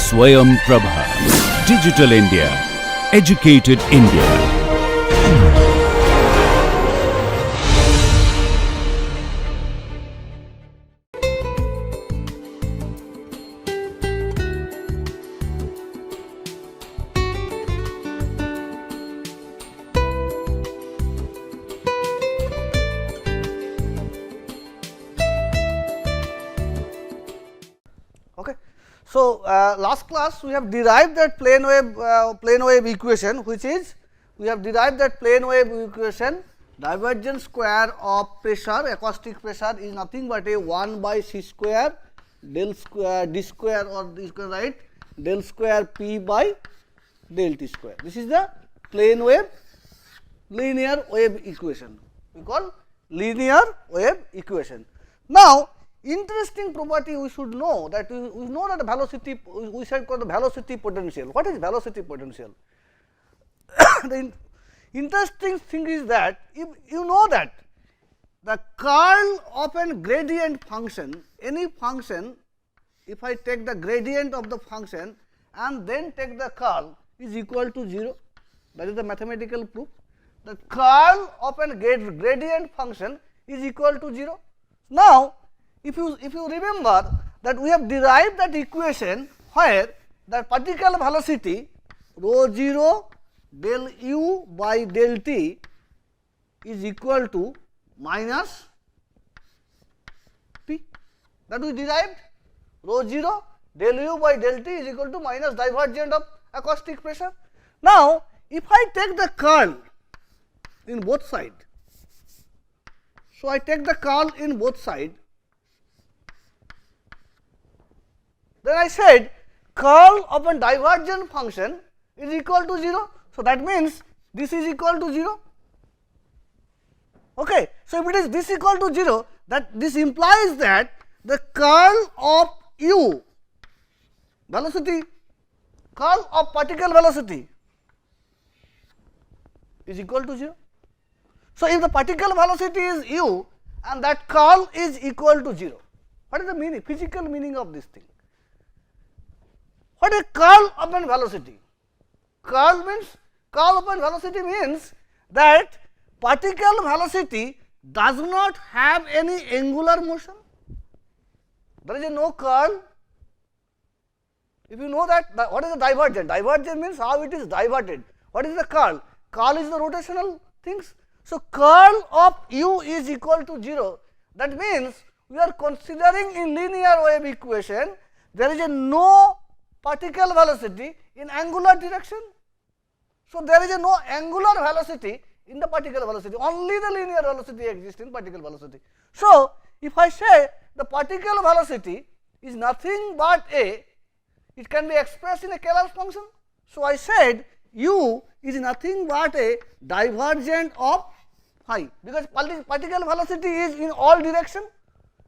Swayam Prabha. Digital India. Educated India. Okay. So, last class we have derived that plane wave equation, which is we have derived that plane wave equation. Divergence square of pressure, acoustic pressure, is nothing but a 1 by c square del square d square, or this square, right, del square p by del t square. This is the plane wave linear wave equation. We call linear wave equation. Now, interesting property we should know, that we know that the velocity, we said called the velocity potential. What is velocity potential? The interesting thing is that if you know that the curl of a gradient function, any function, if I take the gradient of the function and then take the curl, is equal to 0. That is the mathematical proof. The curl of a gradient function is equal to 0. Now, if you remember that we have derived that equation where the particle velocity rho 0 del u by del t is equal to minus p, that we derived rho 0 del u by del t is equal to minus divergence of acoustic pressure. Now, if I take the curl in both sides, so I take the curl in both sides, then I said curl of a divergent function is equal to 0. So, that means this is equal to 0. Okay. So, if it is this equal to 0, that this implies that the curl of u, velocity, curl of particle velocity is equal to 0. So, if the particle velocity is u and that curl is equal to 0, what is the meaning, physical meaning of this thing? What is curl of a velocity? Curl of a velocity means that particle velocity does not have any angular motion. There is no curl. If you know that, what is the divergent? Divergent means how it is diverted. What is the curl? Curl is the rotational things. So, curl of u is equal to 0. That means we are considering in linear wave equation there is no particle velocity in angular direction. So, there is no angular velocity in the particle velocity, only the linear velocity exists in particle velocity. So, if I say the particle velocity is nothing but a, it can be expressed in a scalar function. So, I said u is nothing but a divergent of phi, because particle velocity is in all direction,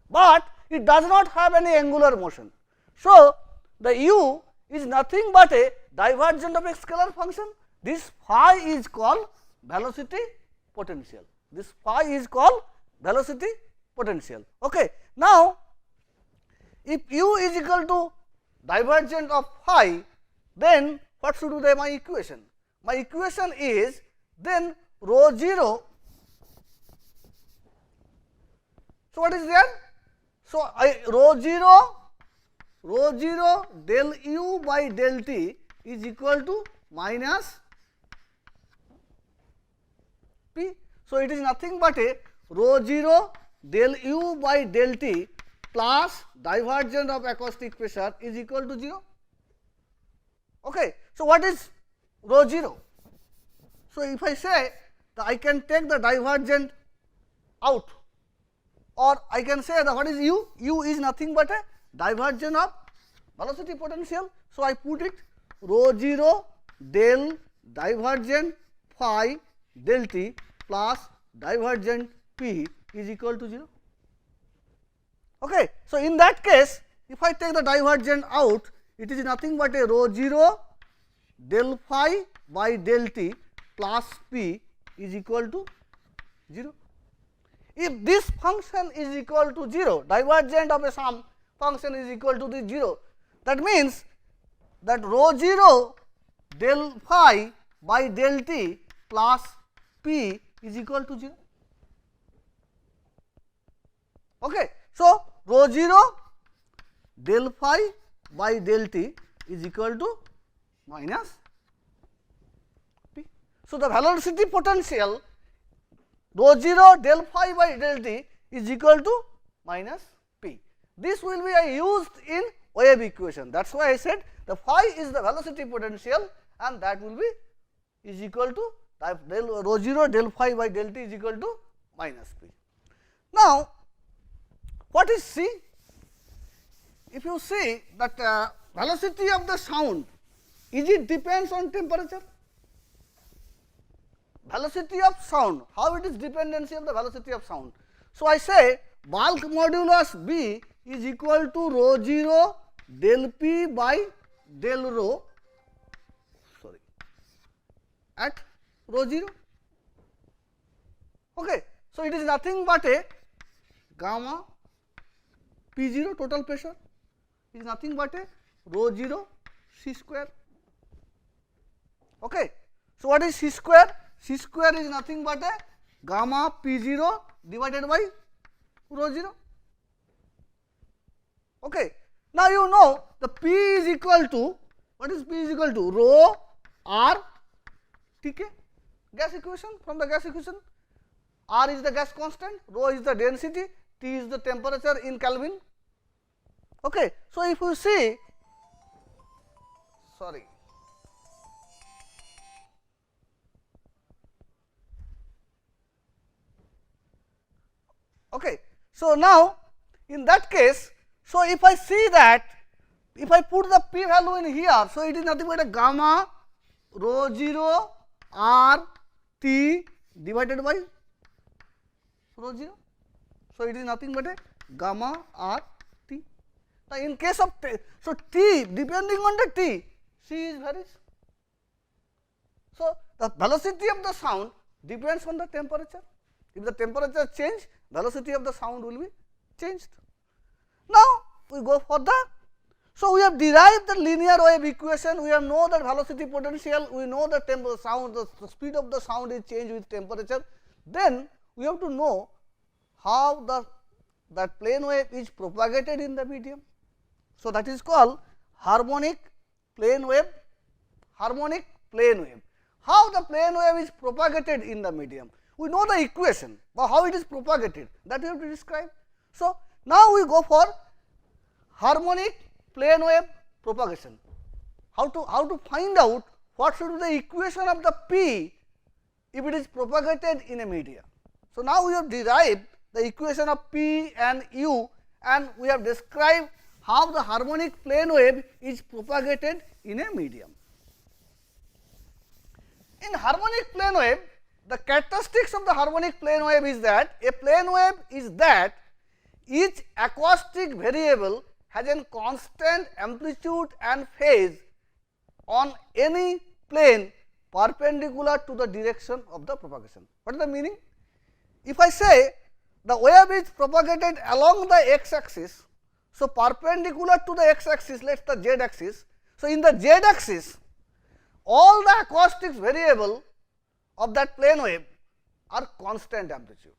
but it does not have any angular motion. So, the u is nothing but a divergent of a scalar function. This phi is called velocity potential. This phi is called velocity potential. Okay. Now, if u is equal to divergent of phi, then what should be my equation? My equation is then rho 0. So, what is there? So, rho 0 del u by del t is equal to minus p. So, it is nothing but a rho 0 del u by del t plus divergence of acoustic pressure is equal to 0. Okay. So, what is rho 0? So, if I say that I can take the divergent out, or I can say that what is u? U is nothing but a divergence of velocity potential. So, I put it rho 0 del divergent phi del t plus divergent p is equal to 0. Okay. So, in that case, if I take the divergent out, it is nothing but a rho 0 del phi by del t plus p is equal to 0. If this function is equal to 0, divergent of a some function is equal to the 0, that means that rho 0 del phi by del t plus p is equal to 0. Okay. So, rho 0 del phi by del t is equal to minus p. So, the velocity potential rho 0 del phi by del t is equal to minus p. This will be used in wave equation. That is why I said the phi is the velocity potential and that will be is equal to del rho 0 del phi by del t is equal to minus p. Now, what is C? If you see that velocity of the sound, is it depends on temperature? Velocity of sound, how it is dependency of the velocity of sound. So, I say bulk modulus B is equal to rho 0 del P by del rho at rho 0. Okay. So, it is nothing but a gamma P 0 total pressure is nothing but a rho 0 C square. Okay. So, what is C square? C square is nothing but a gamma P 0 divided by rho 0. Okay. Now, you know the P is equal to, what is P is equal to? Rho R T K, gas equation, from the gas equation. R is the gas constant, rho is the density, T is the temperature in Kelvin. Okay. So, if you see, sorry, okay. So, now in that case, so if I see that, if I put the P value in here, so it is nothing but a gamma rho 0 R T divided by rho 0. So, it is nothing but a gamma R T. Now, in case of T, so T depending on the T, C is varies. So, the velocity of the sound depends on the temperature. If the temperature change, velocity of the sound will be changed. Now, we go for the, so we have derived the linear wave equation, we have know the velocity potential, we know the sound, the speed of the sound is changed with temperature. Then we have to know how that plane wave is propagated in the medium. So, that is called harmonic plane wave, harmonic plane wave. How the plane wave is propagated in the medium? We know the equation, but how it is propagated, that we have to describe. So, now we go for harmonic plane wave propagation. How to find out what should be the equation of the P if it is propagated in a media. So, now we have derived the equation of P and U and we have described how the harmonic plane wave is propagated in a medium. In harmonic plane wave, the characteristics of the harmonic plane wave is that a plane wave is that each acoustic variable has a constant amplitude and phase on any plane perpendicular to the direction of the propagation. What is the meaning? If I say the wave is propagated along the x axis, so perpendicular to the x axis, let us the z axis. So, in the z axis, all the acoustics variable of that plane wave are constant amplitude.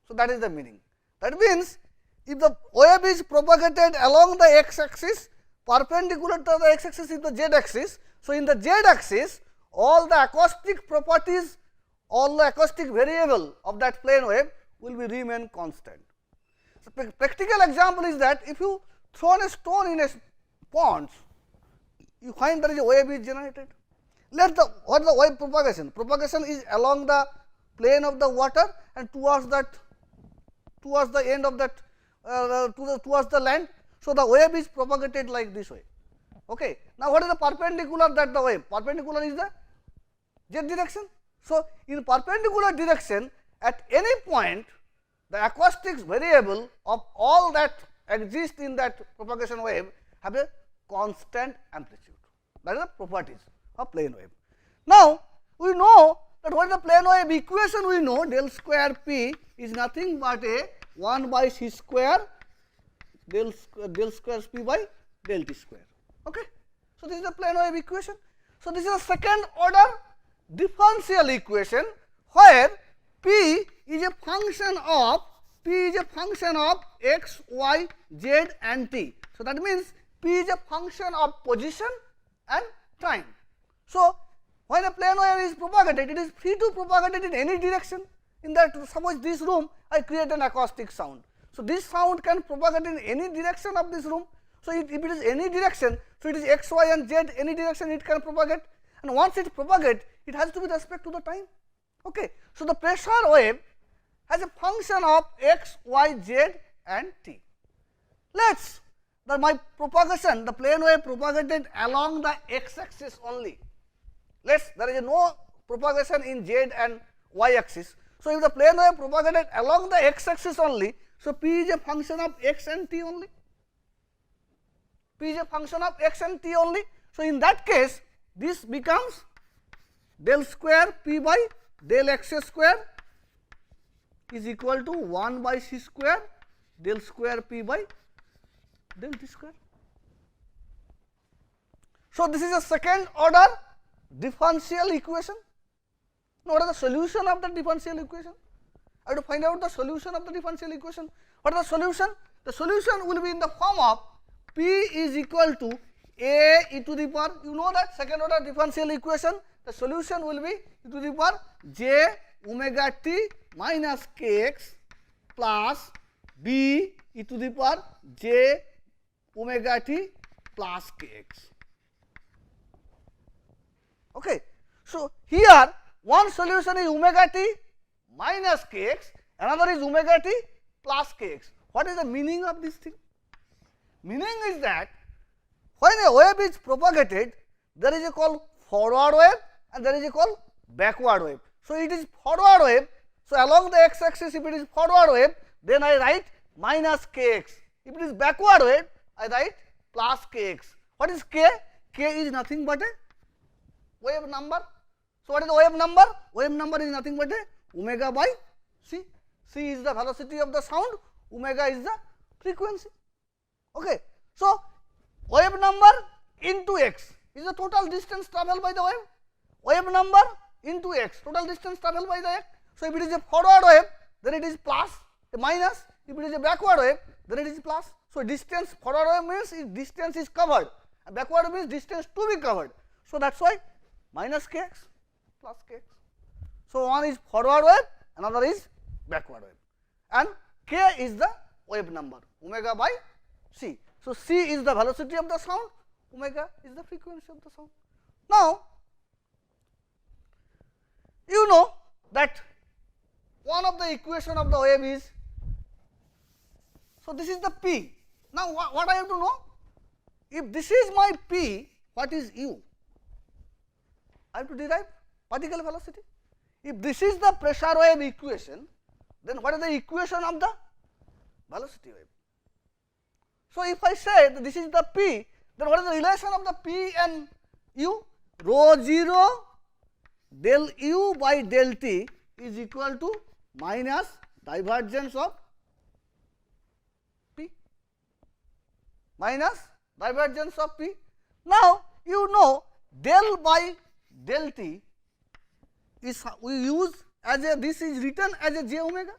So, that is the meaning. That means, if the wave is propagated along the x axis, perpendicular to the x axis is the z axis. So, in the z axis, all the acoustic properties, all the acoustic variable of that plane wave will be remain constant. So, practical example is that if you throw a stone in a pond, you find there is a wave is generated. Let the, what is the wave propagation? Propagation is along the plane of the water and towards the end of that towards the land. So, the wave is propagated like this way. Okay. Now, what is the perpendicular that the wave? Perpendicular is the z direction. So, in perpendicular direction at any point the acoustics variable of all that exist in that propagation wave have a constant amplitude. That is the properties of plane wave. Now, we know that what is the plane wave equation? We know del square P is nothing but a 1 by c square del square P by del t square. Okay. So, this is the plane wave equation. So, this is a second order differential equation where p is a function of x, y, z and t. So, that means p is a function of position and time. So, when a plane wave is propagated, it is free to propagate it in any direction. In that, suppose this room, I create an acoustic sound. So, this sound can propagate in any direction of this room. So, if it is any direction, so it is x, y and z, any direction it can propagate, and once it propagates, it has to be respect to the time. Okay. So, the pressure wave has a function of x, y, z and t. Let us my propagation, the plane wave propagated along the x axis only. Let us, there is no propagation in z and y axis. So, if the plane wave propagated along the x axis only, so p is a function of x and t only. P is a function of x and t only. So, in that case, this becomes del square p by del x square is equal to 1 by c square del square p by del t square. So, this is a second order differential equation. Now, what is the solution of the differential equation? I have to find out the solution of the differential equation. What is the solution? The solution will be in the form of p is equal to a e to the power, you know that second order differential equation, the solution will be e to the power j omega t minus kx plus b e to the power j omega t plus kx. Okay. So, here one solution is omega t minus kx, another is omega t plus kx. What is the meaning of this thing? Meaning is that when a wave is propagated, there is a called forward wave and there is a called backward wave. So, it is forward wave. So, along the x axis, if it is forward wave, then I write minus kx. If it is backward wave, I write plus kx. What is k? K is nothing but a wave number. So, what is the wave number? Wave number is nothing but a omega by c. C is the velocity of the sound, omega is the frequency. Okay. So, wave number into x is the total distance travelled by the wave. Wave number into x, total distance travelled by the x. So, if it is a forward wave, then it is plus, a minus. If it is a backward wave, then it is plus. So, distance forward wave means distance is covered, and backward means distance to be covered. So, that is why minus kx plus kx. So, one is forward wave, another is backward wave, and k is the wave number, omega by c. So, c is the velocity of the sound, omega is the frequency of the sound. Now, you know that one of the equation of the wave is, so this is the p. Now, what I have to know? If this is my p, what is u? I have to derive particle velocity. If this is the pressure wave equation, then what is the equation of the velocity wave? So, if I say that this is the p, then what is the relation of the p and u? Rho 0 del u by del t is equal to minus divergence of p, minus divergence of p. Now, you know del by del t is we use as a, this is written as a j omega,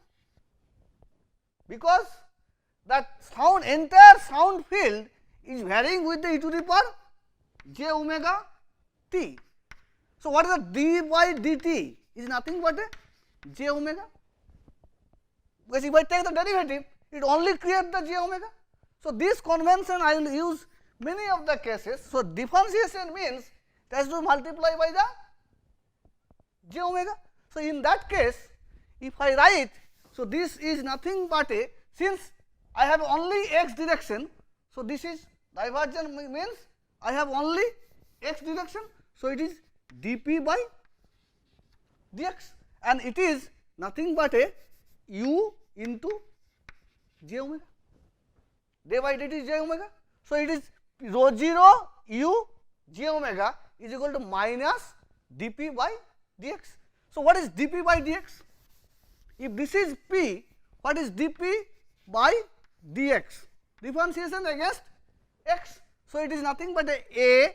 because that sound, entire sound field is varying with the e to the power j omega t. So, what is the d by dt is nothing but a j omega, because if I take the derivative, it only creates the j omega. So, this convention I will use many of the cases. So, differentiation means it has to multiply by the j omega. So, in that case, if I write, so this is nothing but a, since I have only x direction, so this is divergence means I have only x direction. So, it is dp by dx, and it is nothing but a u into j omega, d by dt is j omega. So, it is rho 0 u j omega is equal to minus dp by dx. So, what is dp by dx? If this is p, what is dp by dx? Differentiation against x. So, it is nothing but a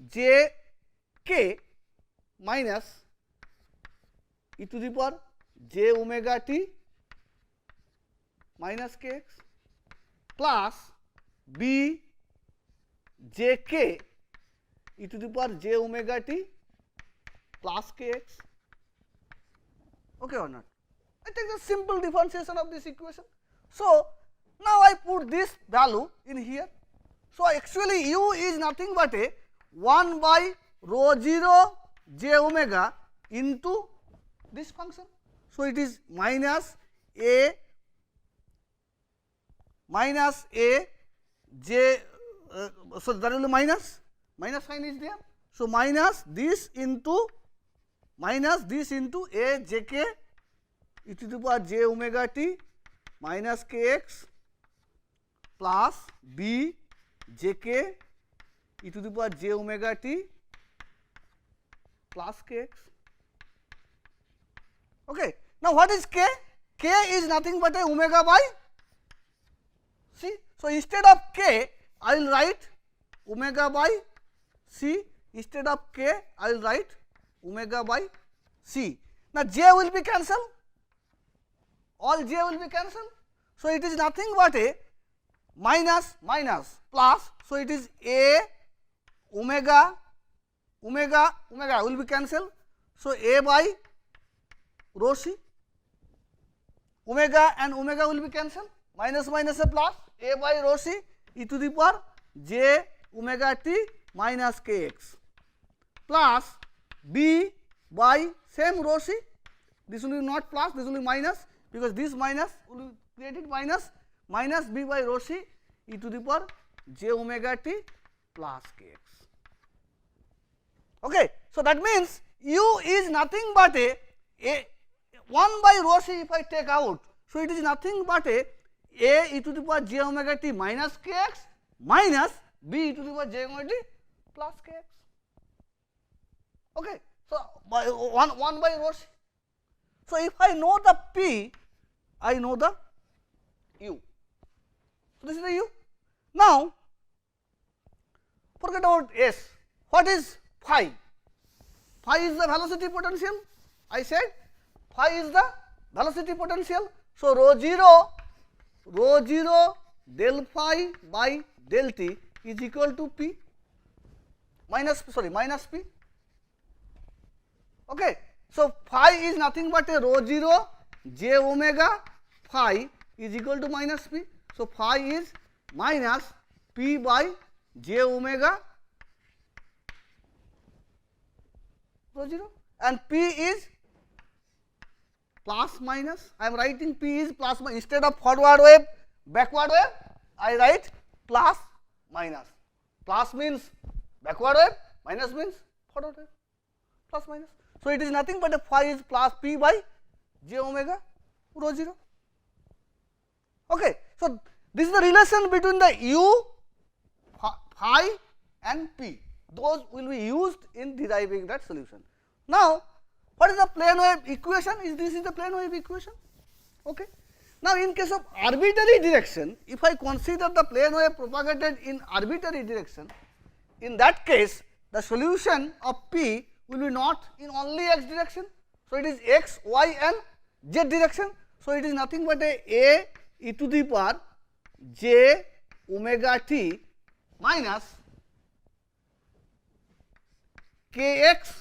j k minus e to the power j omega t minus kx plus b j k e to the power j omega t plus kx. Okay or not? I take the simple differentiation of this equation. So, now I put this value in here. So, actually u is nothing but a 1 by rho 0 j omega into this function. So, it is minus a j, so that will be minus sign is there. So, minus this into a j k e to the power j omega t minus kx plus b j k e to the power j omega t plus kx. Okay. Now, what is k? K is nothing but a omega by c. So, instead of k, I will write omega by c. Instead of k, I will write omega by c. Now, j will be cancelled. All j will be cancelled. So, it is nothing but a minus plus. So, it is a omega will be cancelled. So, a by rho c, omega and omega will be cancelled, minus a plus, a by rho c e to the power j omega t minus kx plus b by same rho c, this will be not plus, this will be minus, because this minus will be created minus b by rho c e to the power j omega t plus kx. Okay. So, that means u is nothing but a 1 by rho c if I take out. So, it is nothing but a e to the power j omega t minus kx minus b e to the power j omega t plus kx. Okay. So, by 1 by rho c. So, if I know the p, I know the u. So, this is the u. Now, forget about s. What is phi? Phi is the velocity potential. I said phi is the velocity potential. So, rho 0 del phi by del t is equal to p minus p. Okay. So, phi is nothing but a rho 0 j omega phi is equal to minus p. So, phi is minus p by j omega rho 0 and p is plus minus. I am writing p is plus minus. Instead of forward wave, backward wave, I write plus minus. Plus means backward wave, minus means forward wave, plus minus. So, it is nothing but a phi is plus p by j omega rho 0. Okay. So, this is the relation between the u, phi and p. Those will be used in deriving that solution. Now, what is the plane wave equation? This is the plane wave equation. Okay. Now, in case of arbitrary direction, if I consider the plane wave propagated in arbitrary direction, in that case the solution of p will be not in only x direction. So, it is x, y and z direction. So, it is nothing but a e to the power j omega t minus kx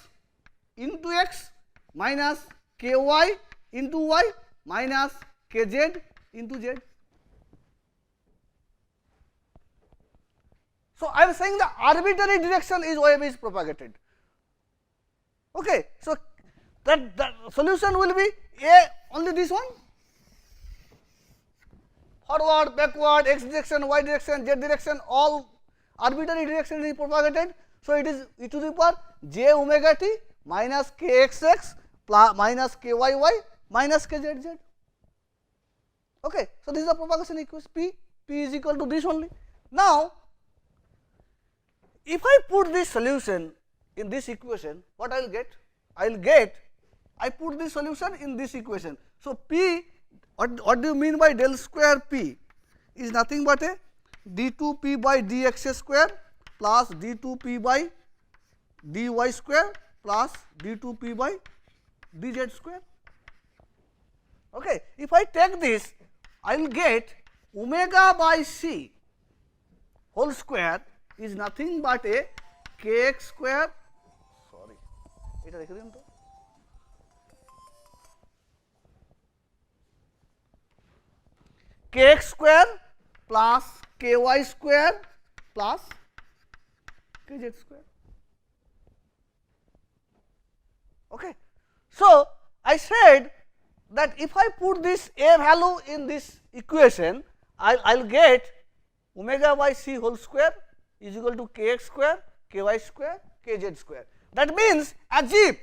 into x minus ky into y minus kz into z. So, I am saying the arbitrary direction is wave is propagated. Okay. So, that the solution will be a only this one, forward, backward, x direction, y direction, z direction, all arbitrary direction is propagated. So, it is e to the power j omega t minus kxx plus minus kyy minus kzz. Okay. So, this is the propagation equation p is equal to this only. Now, if I put this solution in this equation, what I will get? I put this solution in this equation. So, p, what do you mean by del square p? Is nothing but a d2p by dx square plus d2p by dy square plus d2p by dz square. Okay. If I take this, I will get omega by c whole square is nothing but a kx square, sorry, এটা রেখে দিন তো, kx square plus ky square plus kz square. Okay. So, I said that if I put this a value in this equation, I will get omega by c whole square is equal to kx square, ky square, kz square. That means as if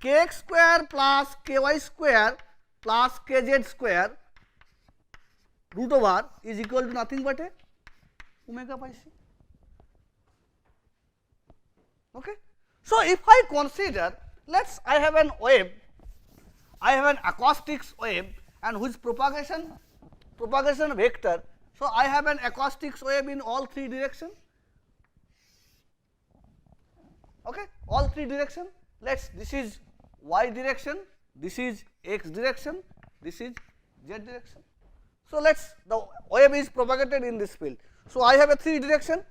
kx square plus ky square plus kz square root over is equal to nothing but a omega by c. Okay. So, if I consider, I have an wave, I have an acoustics wave and whose propagation vector. So, I have an acoustics wave in all three directions. Okay, all three direction. This is y direction, this is x direction, this is z direction. So, the wave is propagated in this field. So, I have a three direction,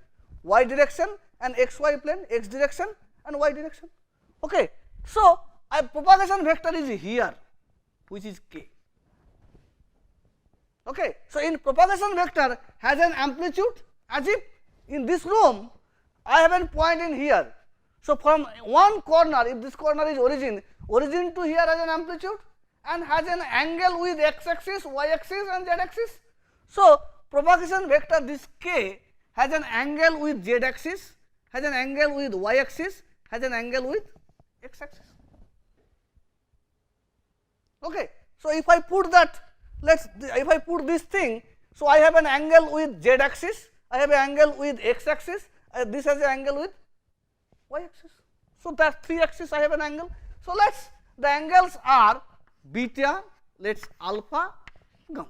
y direction and xy plane, x direction and y direction. Okay. So, a propagation vector is here, which is k. Okay. So, in propagation vector has an amplitude, as if in this room I have a point in here. So, from one corner, if this corner is origin to here has an amplitude and has an angle with x axis, y axis and z axis. So, propagation vector this k has an angle with z axis, has an angle with y axis, has an angle with x axis. Okay. So, if I put that, if I put this thing, so I have an angle with z axis, I have an angle with x axis, this has an angle with y axis. So, that three axis I have an angle. So, the angles are beta, alpha, gamma.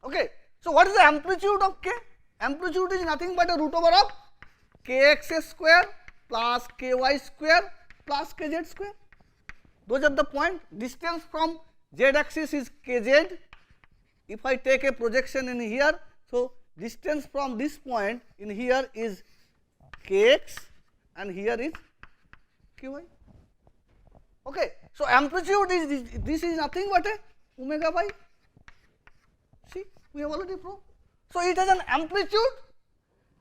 Okay. So, what is the amplitude of k? Amplitude is nothing but a root over of kx square plus ky square plus kz square. Those are the point. Distance from z axis is kz. If I take a projection in here, so distance from this point in here is kx and here is ky. Okay. So, amplitude is this is nothing but a omega by c, we have already proved. So, it has an amplitude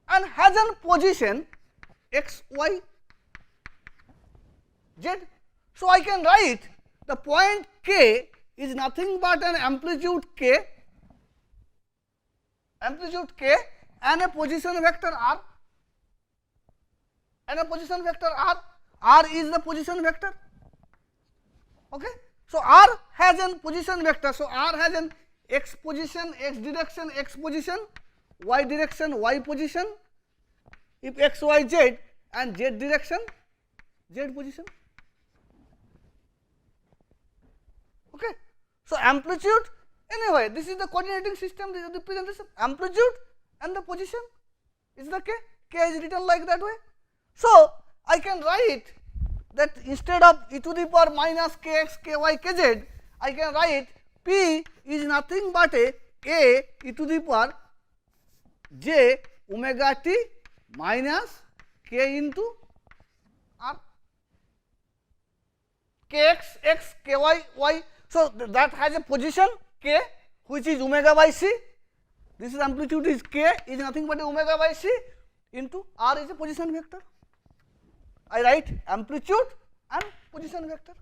and has a position x, y, z. So, I can write the point k is nothing but an amplitude k and a position vector r, r is the position vector. Okay. So, r has a position vector. So, r has an x position, x direction, x position, y direction, y position, if x, y, z and z direction, z position. Okay. So, amplitude, anyway, this is the coordinating system, this is the representation, amplitude and the position is the k is written like that way. So, I can write that instead of e to the power minus kx, ky, kz, I can write p is nothing but a e to the power j omega t minus k into r, kx, x, ky, y. So, that has a position k which is omega by c, this is amplitude is k is nothing but a omega by c into r is a position vector. I write amplitude and position vector.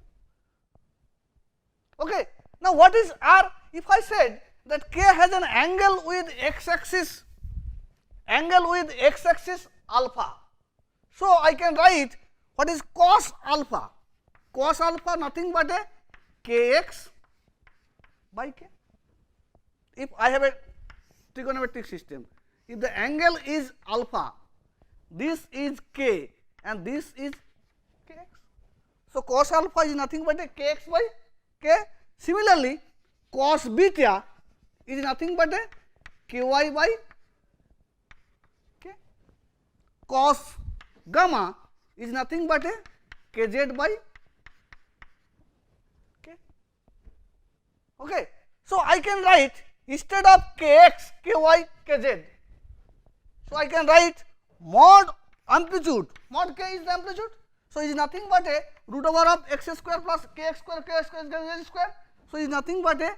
Okay. Now, what is r? If I said that k has an angle with x axis, alpha. So, I can write what is cos alpha, nothing but a kx by k. If I have a trigonometric system, if the angle is alpha, this is k and this is kx. So, cos alpha is nothing but a kx by k. Similarly, cos beta is nothing but a ky by k. cos gamma is nothing but a kz by k. Okay. So, I can write instead of kx, ky, kz. So, I can write mod amplitude, mod k is the amplitude. So, it is nothing but a root over of x square plus kx square, k square is z square. So, it is nothing but a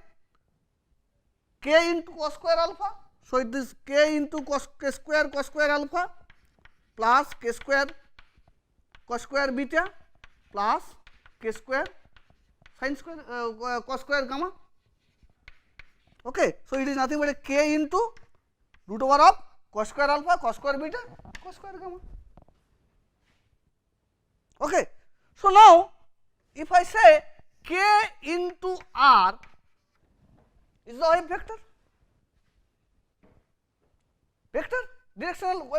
k into cos square alpha. So, it is k into cos square alpha plus k square cos square beta plus k square sin square cos square gamma. Okay. So, it is nothing but a k into root over of cos square alpha, cos square beta, cos square gamma. Okay. So, now if I say k into r is the wave vector, directional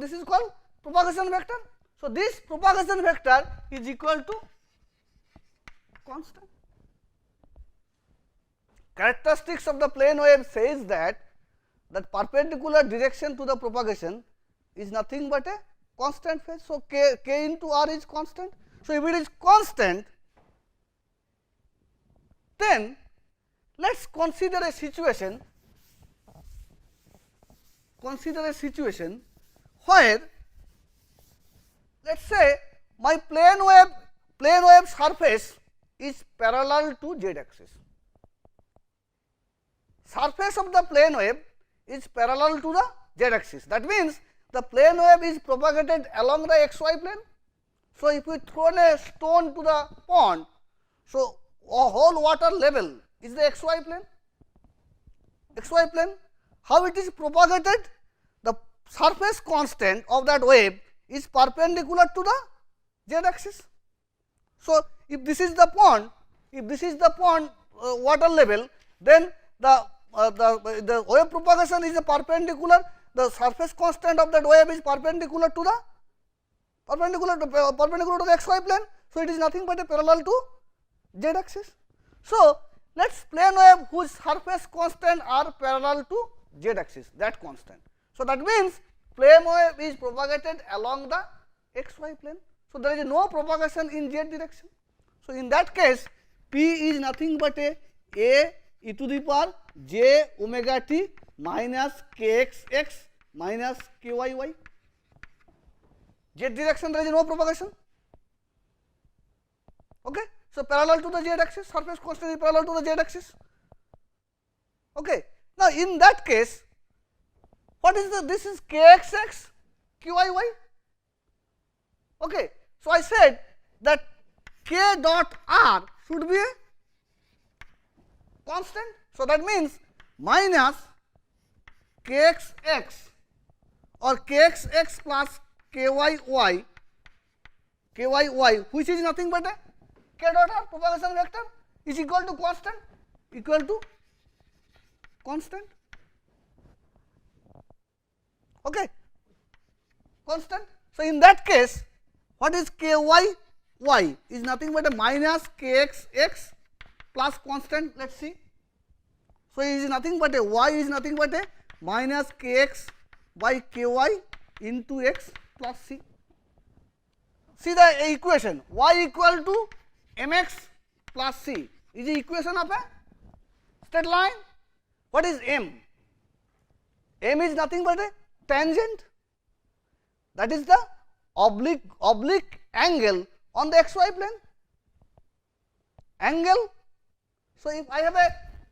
this is called propagation vector. So, this propagation vector is equal to constant. Characteristics of the plane wave says that perpendicular direction to the propagation is nothing but a constant phase. So, k into r is constant. So, if it is constant, then let us consider a situation where let us say my plane wave surface is parallel to z axis. Surface of the plane wave is parallel to the z axis. That means the plane wave is propagated along the xy plane. So, if we throw a stone to the pond, so a whole water level is the xy plane. How it is propagated? The surface constant of that wave is perpendicular to the z axis. So, if this is the pond, water level, then the wave propagation is a perpendicular. The surface constant of that wave is perpendicular to the xy plane. So, it is nothing but a parallel to z axis. So, let us plane wave whose surface constant are parallel to z axis, that constant. So, that means plane wave is propagated along the xy plane. So, there is no propagation in z direction. So, in that case P is nothing but a e to the power j omega t minus kxx minus kyy. Z direction there is no propagation. Okay. So, parallel to the z axis, surface constant is parallel to the z axis. Okay. Now, in that case, what is this is kxx kyy. Okay. So, I said that k dot r should be a constant. So, that means minus kxx or kxx plus kyy, which is nothing but a k dot r propagation vector is equal to constant, okay, constant. So, in that case, what is kyy is nothing but a minus kxx plus constant. Let us see. So, it is nothing but a y is nothing but a minus kx by ky into x plus c. See the equation, y equal to mx plus c is the equation of a straight line. What is m? M is nothing but a tangent, that is the oblique angle on the xy plane. Angle. So, if I have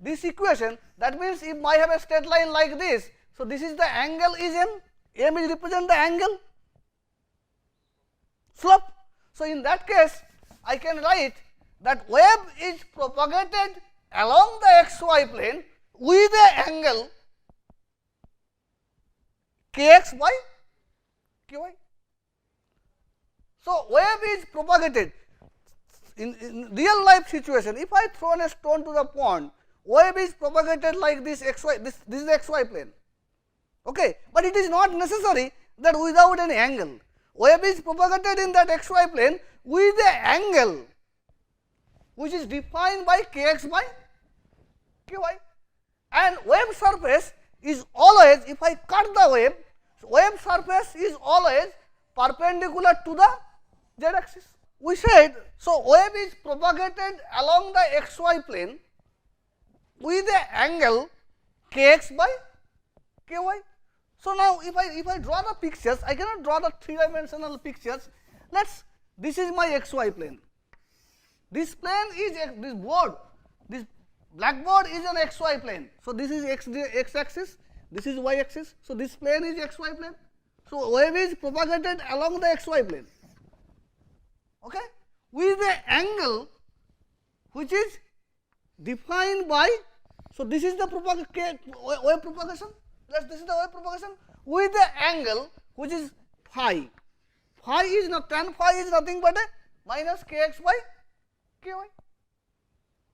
this equation, that means if I have a straight line like this, so this is the angle is m is represent the angle, slope. So, in that case, I can write that wave is propagated along the xy plane with the angle kx by ky. So, wave is propagated in real life situation. If I throw a stone to the pond, wave is propagated like this xy, this is the xy plane, okay. But it is not necessary that without any angle. Wave is propagated in that xy plane with the angle which is defined by kx by ky, and wave surface is always, if I cut the wave, wave surface is always perpendicular to the z axis. We said, so wave is propagated along the xy plane with the angle kx by ky. So now if I draw the pictures, I cannot draw the 3-dimensional pictures. This is my xy plane. This plane is this board, this blackboard is an xy plane. So this is x axis, this is y axis. So this plane is xy plane. So wave is propagated along the xy plane, okay, with the angle which is defined by, so this is the wave propagation. This is the wave propagation with the angle which is phi. Phi is not, tan phi is nothing but a minus kx by ky.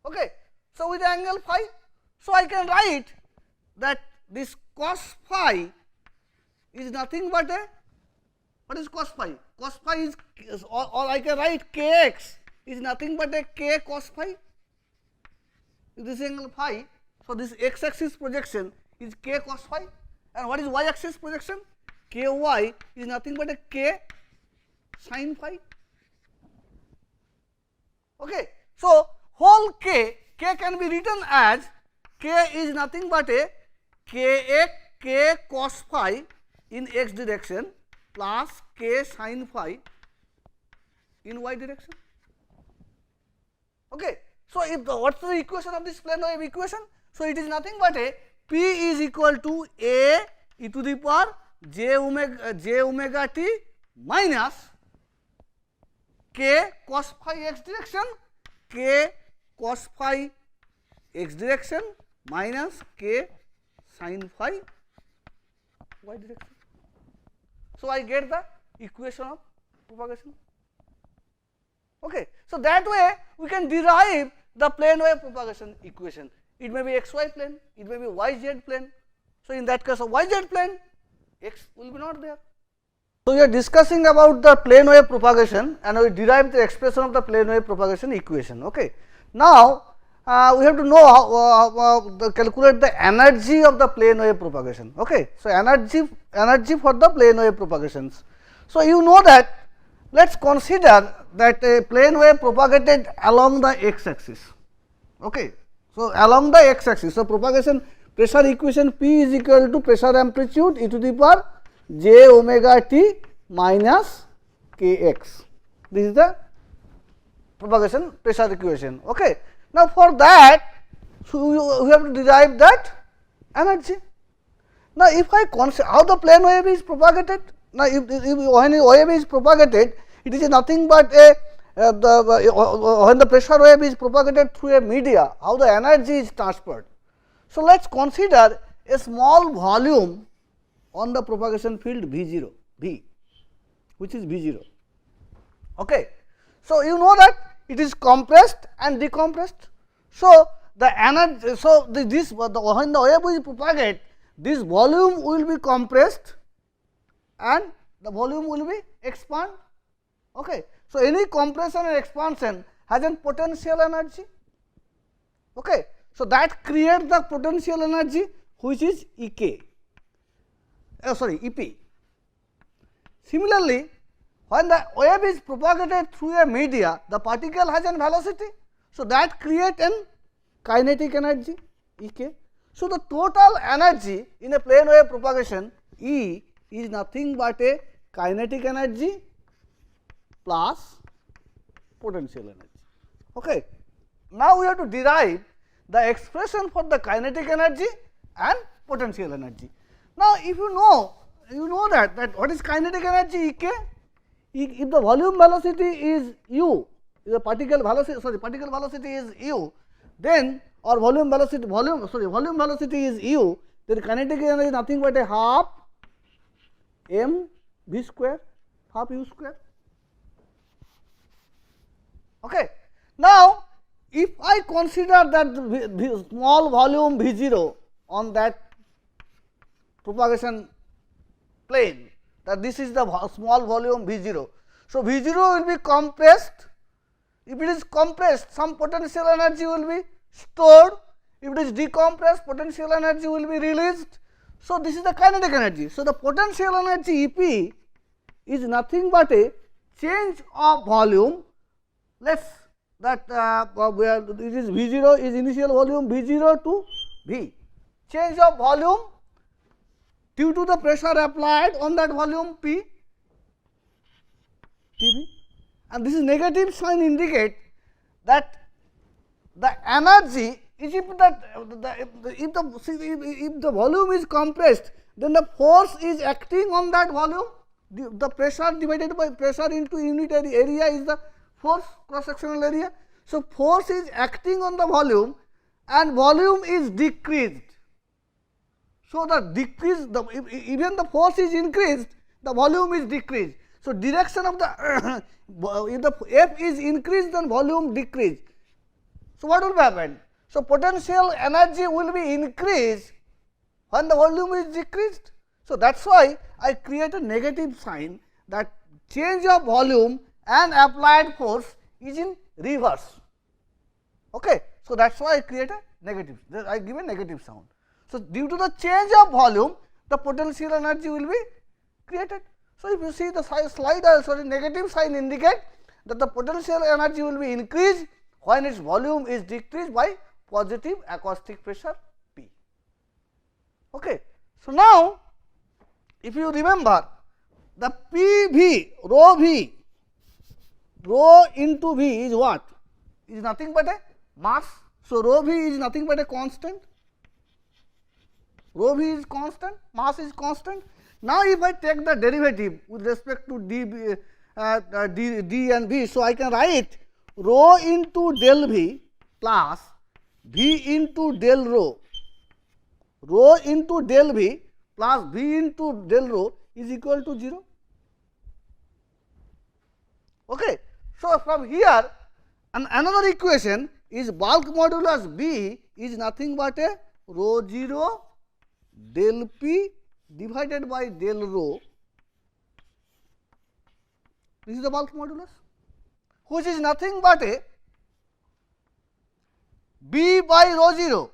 Okay. So with the angle phi, so I can write that this cos phi is nothing but a, what is cos phi? Cos phi is, or I can write kx is nothing but a k cos phi. This angle phi, so this x axis projection is k cos phi, and what is y axis projection? Ky is nothing but a k sin phi. Okay. So whole k can be written as k is nothing but a k cos phi in x direction plus k sin phi in y direction. Okay. So if what is the equation of this plane wave equation? So it is nothing but a p is equal to a e to the power j omega t minus k cos phi x direction, k cos phi x direction minus k sin phi y direction. So I get the equation of propagation. Okay. So that way we can derive the plane wave propagation equation. It may be xy plane, it may be yz plane. So in that case of yz plane, x will be not there. So we are discussing about the plane wave propagation, and we derived the expression of the plane wave propagation equation. Okay. Now we have to know how calculate the energy of the plane wave propagation. Okay. So energy for the plane wave propagations. So you know that, let us consider that a plane wave propagated along the x axis. Okay. So along the x axis, so propagation pressure equation P is equal to pressure amplitude e to the power j omega t minus kx. This is the propagation pressure equation. Okay. Now for that, so we have to derive that energy. Now if I consider how the plane wave is propagated, now if when a wave is propagated, it is nothing but a when the pressure wave is propagated through a media, how the energy is transferred. So let us consider a small volume on the propagation field V0, V, which is V0. Okay. So you know that it is compressed and decompressed. So the energy, so when the wave is propagated, this volume will be compressed and the volume will be expand. Okay. So any compression and expansion has a potential energy. Okay. So that creates the potential energy which is Ek. Ep. Similarly, when the wave is propagated through a media, the particle has a velocity. So that creates an kinetic energy Ek. So the total energy in a plane wave propagation E is nothing but a kinetic energy plus potential energy. Okay. Now we have to derive the expression for the kinetic energy and potential energy. Now if you know that what is kinetic energy Ek? If the volume velocity is u, if the particle velocity is u, then or volume velocity is u, then kinetic energy is nothing but a half m v square, half u square. Okay. Now if I consider that the small volume V0 on that propagation plane, that this is the small volume V0. So V0 will be compressed. If it is compressed, some potential energy will be stored. If it is decompressed, potential energy will be released. So, this is the kinetic energy. So, the potential energy EP is nothing but a change of volume. Let us that where it is V0 is initial volume V0 to V, change of volume due to the pressure applied on that volume P TV, and this is negative sign indicate that the energy is if the volume is compressed, then the force is acting on that volume. The pressure divided by pressure into unit area is the force, cross sectional area. So, force is acting on the volume and volume is decreased. So, the decrease even the force is increased, the volume is decreased. So, direction of the if the F is increased, then volume decreased. So, what will happen? So, potential energy will be increased when the volume is decreased. So, that is why I create a negative sign, that change of volume and applied force is in reverse. Okay. So, that is why I create a negative, I give a negative sound. So, due to the change of volume, the potential energy will be created. So, if you see the slide also, negative sign indicate that the potential energy will be increased when its volume is decreased by positive acoustic pressure P. Okay. So, now if you remember, the PV, rho into V is what? Is nothing but a mass. So, rho V is nothing but a constant. Rho V is constant, mass is constant. Now, if I take the derivative with respect to d and V, so I can write rho into del V plus V into del rho. Rho into del V plus V into del rho is equal to 0. Okay. So, from here another equation is bulk modulus B is nothing but a rho 0 del P divided by del rho. This is the bulk modulus, which is nothing but a B by rho 0.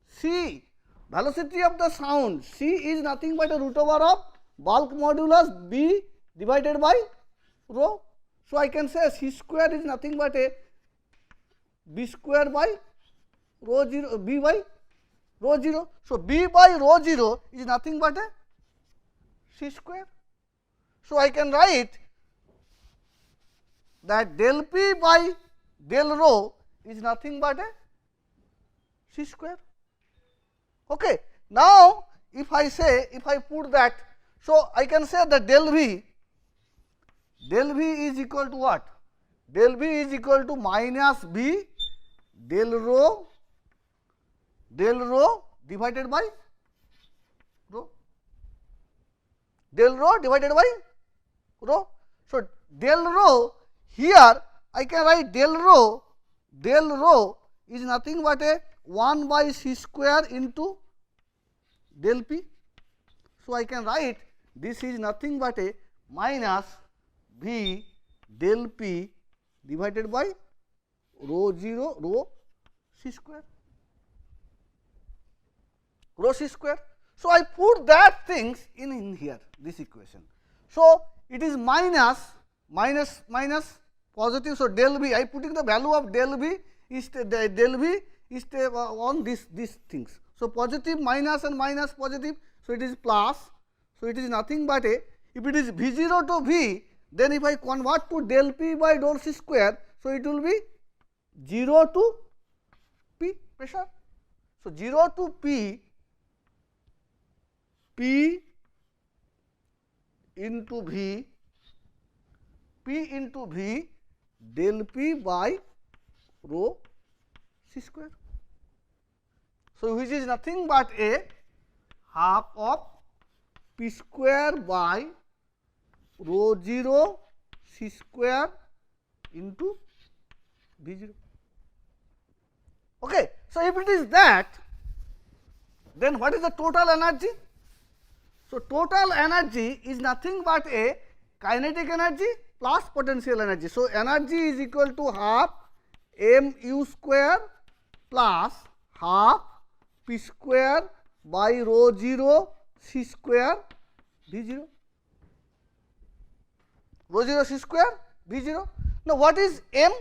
C, velocity of the sound, C is nothing but a root over of bulk modulus B divided by rho. So, I can say C square is nothing but a B square by rho 0, B by rho 0. So, B by rho 0 is nothing but a C square. So, I can write that del P by del rho is nothing but a C square. Okay. Now, if I put that, so I can say that del V is equal to what? Del V is equal to minus B del rho divided by rho, del rho divided by rho. So, del rho here I can write del rho is nothing but a 1 by C square into del P. So, I can write this is nothing but a minus V del P divided by rho 0 rho C square, rho C square. So, I put that things in here, this equation. So, it is minus positive. So, del V, I putting the value of del V is on these things. So, positive minus and minus positive. So, it is plus. So, it is nothing but a, if it is V0 to V, then if I convert to del P by del C square, so it will be 0 to P pressure. So, 0 to P into V, P into V del P by rho C square. So, which is nothing but a half of P square by rho 0 C square into V 0. Okay. So, if it is that, then what is the total energy? So, total energy is nothing but a kinetic energy plus potential energy. So, energy is equal to half mu square plus half P square by rho 0 c square v 0. Rho 0 c square v 0. Now, what is m?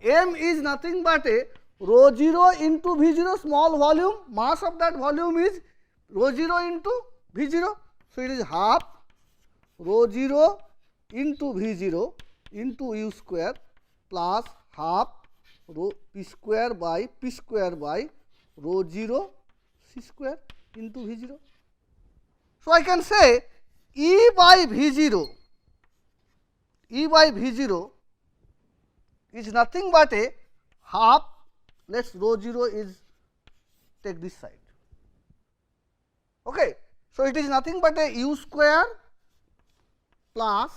M is nothing but a rho 0 into v 0 small volume, mass of that volume is rho 0 into v 0. So, it is half rho 0 into v 0 into u square plus half rho p square by rho 0 c square into v 0. So, I can say E by v 0 is nothing but a half, let us rho 0 is take this side. Okay. So, it is nothing but a u square plus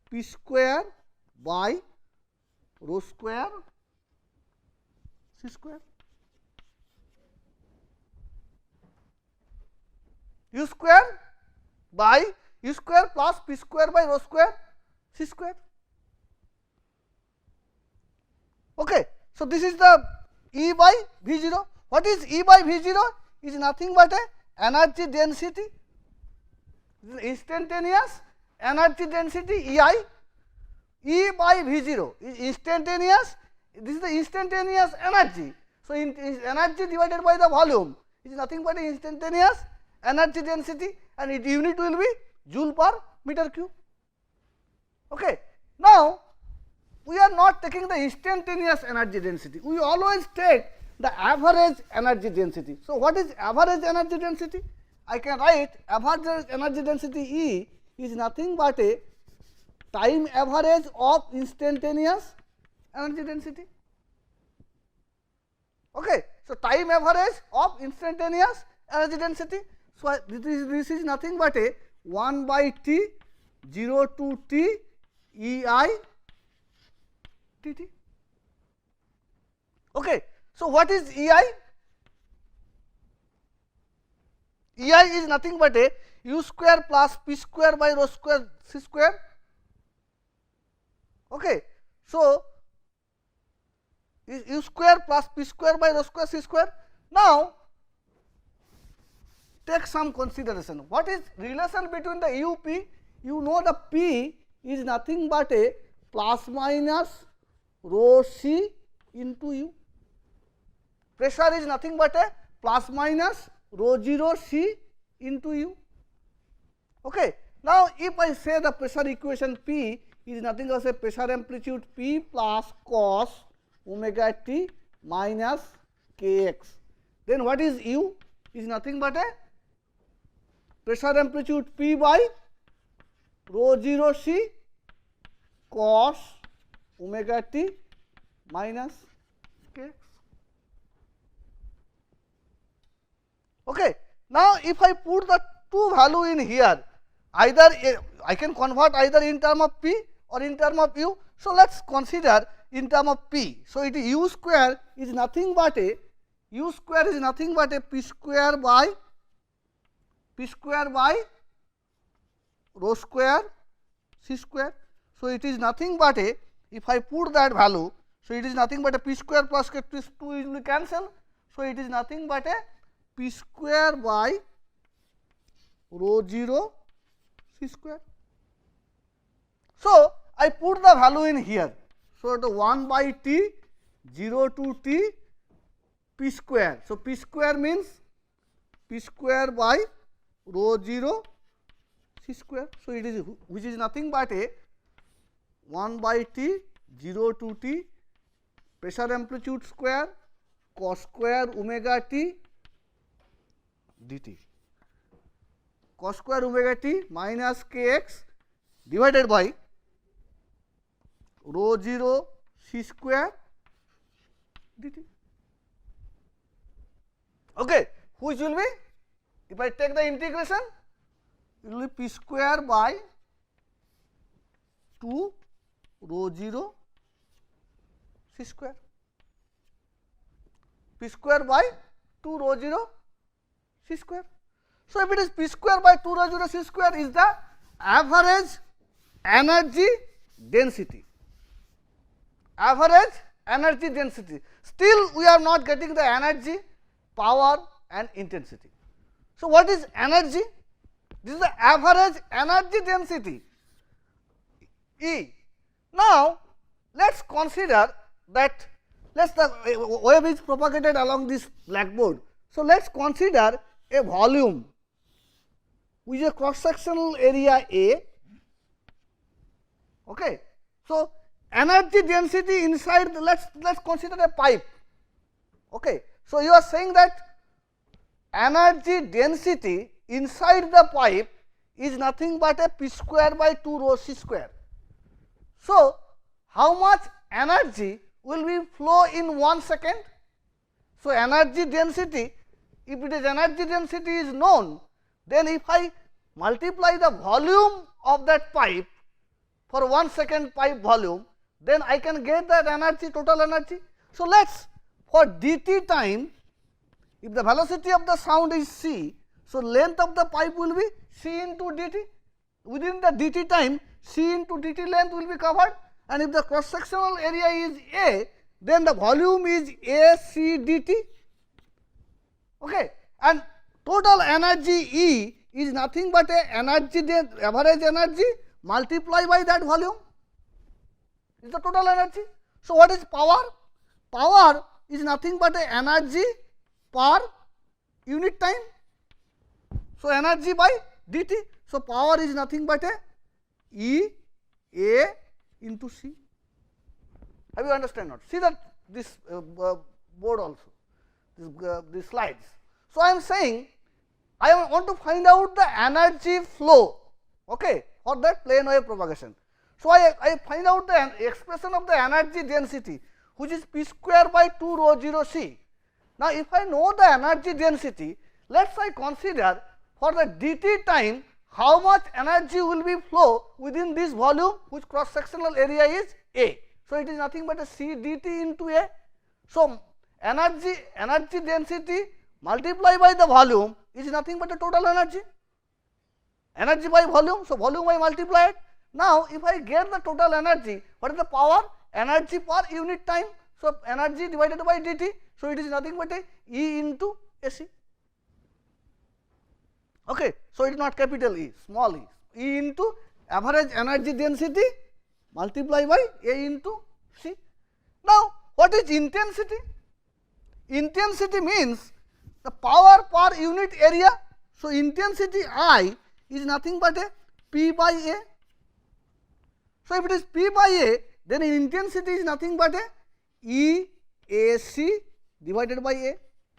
p square by rho square c square. U square by u square plus p square by rho square c square. Okay. So, this is the E by v 0. What is E by v 0? Is nothing but a energy density, instantaneous energy density E I. E by v 0 is instantaneous, this is the instantaneous energy. So, energy divided by the volume is nothing but instantaneous energy density, and its unit will be joule per meter cube. Okay. Now, we are not taking the instantaneous energy density, we always take the average energy density. So, what is average energy density? I can write average energy density E is nothing but a time average of instantaneous energy density. Okay. So, time average of instantaneous energy density. So, this is nothing but a 1 by t 0 to t E I t t. Okay. So, what is E I? E I is nothing but a u square plus p square by rho square c square. Okay. So, u square plus p square by rho square c square. Now, take some consideration. What is relation between the u p? You know the p is nothing but a plus minus rho c into u. Pressure is nothing but a plus minus rho 0 c into u. Okay. Now, if I say the pressure equation P is nothing but a pressure amplitude P plus cos omega t minus kx, then what is u? Is nothing but a pressure amplitude P by rho 0 c cos omega t minus kx. Okay. Now, if I put the two value in here, either I can convert either in term of P or in term of U. So, let us consider in term of P. So, it is U square is nothing but a U square is nothing but a P square by rho square C square. So, it is nothing but a, if I put that value, so it is nothing but a P square plus K 2 will cancel. So, it is nothing but a P square by rho 0 C square. So, I put the value in here. So, the 1 by t 0 to t P square. So, P square means P square by rho 0 C square. So, it is which is nothing but a 1 by t 0 to t pressure amplitude square cos square omega t dt, cos square omega t minus kx divided by rho 0 c square dt. Okay. Which will be, if I take the integration, it will be p square by 2 rho 0 c square, p square by 2 rho 0 c square. So, if it is p square by 2 rho 0 c square is the average energy density, average energy density. Still we are not getting the energy, power and intensity. So, what is energy? This is the average energy density E. Now, let us consider that the wave is propagated along this blackboard. So, let us consider a volume with a cross sectional area A. Okay. So, energy density inside let's consider a pipe. Okay. So, you are saying that energy density inside the pipe is nothing but a p square by 2 rho c square. So, how much energy will be flow in 1 second? So, energy density, if it is energy density is known, then if I multiply the volume of that pipe for 1 second pipe volume, then I can get that energy, total energy. So, let us for dt time, if the velocity of the sound is c, so length of the pipe will be c into dt. Within the dt time, c into dt length will be covered, and if the cross sectional area is a, then the volume is a c dt. Okay. And total energy E is nothing but a energy average energy multiplied by that volume is the total energy. So, what is power? Power is nothing but a energy per unit time. So, energy by dt. So, power is nothing but a E A into C. Have you understand not? See that this board also, these slides. So, I am saying I want to find out the energy flow, okay, for that plane wave propagation. So, I find out the expression of the energy density, which is p square by 2 rho 0 c. Now, if I know the energy density, let us I consider for the dt time how much energy will be flow within this volume, which cross sectional area is A. So, it is nothing but a c dt into A. So, energy density multiplied by the volume is nothing but a total energy, energy by volume. So, volume by multiplied. Now, if I get the total energy, what is the power? Energy per unit time. So, energy divided by dt. So, it is nothing but a E into AC. Okay. So, it is not capital E, small e, E into average energy density multiplied by A into C. Now, what is intensity? Intensity means the power per unit area. So, intensity I is nothing but a P by A. So, if it is P by A, then intensity is nothing but a E A C divided by A.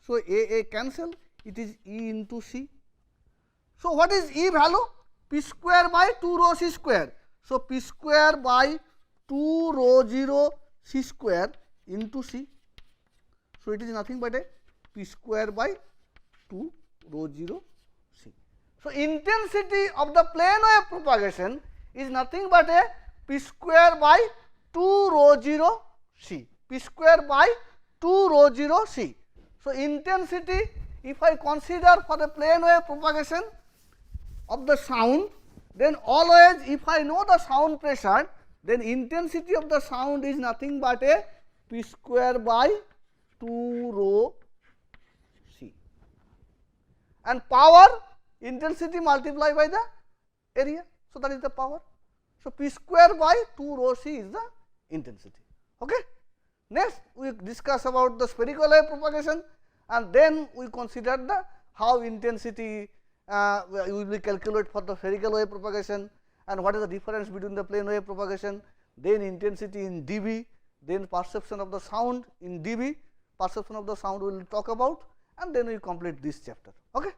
So, A cancel, it is E into C. So, what is E value? P square by 2 rho c square. So, P square by 2 rho 0 c square into C. So, it is nothing but a P square by 2 rho 0 c. So, intensity of the plane wave propagation is nothing but a P square by 2 rho 0 c. P square by 2 rho 0 c. So, intensity, if I consider for the plane wave propagation of the sound, then always if I know the sound pressure, then intensity of the sound is nothing but a P square by 2 rho c, and power intensity multiplied by the area. So, that is the power. So, P square by 2 rho c is the intensity. Okay. Next, we discuss about the spherical wave propagation, and then we consider the how intensity will be calculated for the spherical wave propagation, and what is the difference between the plane wave propagation, then intensity in dB, then perception of the sound in dB, perception of the sound we will talk about, and then we complete this chapter. Okay.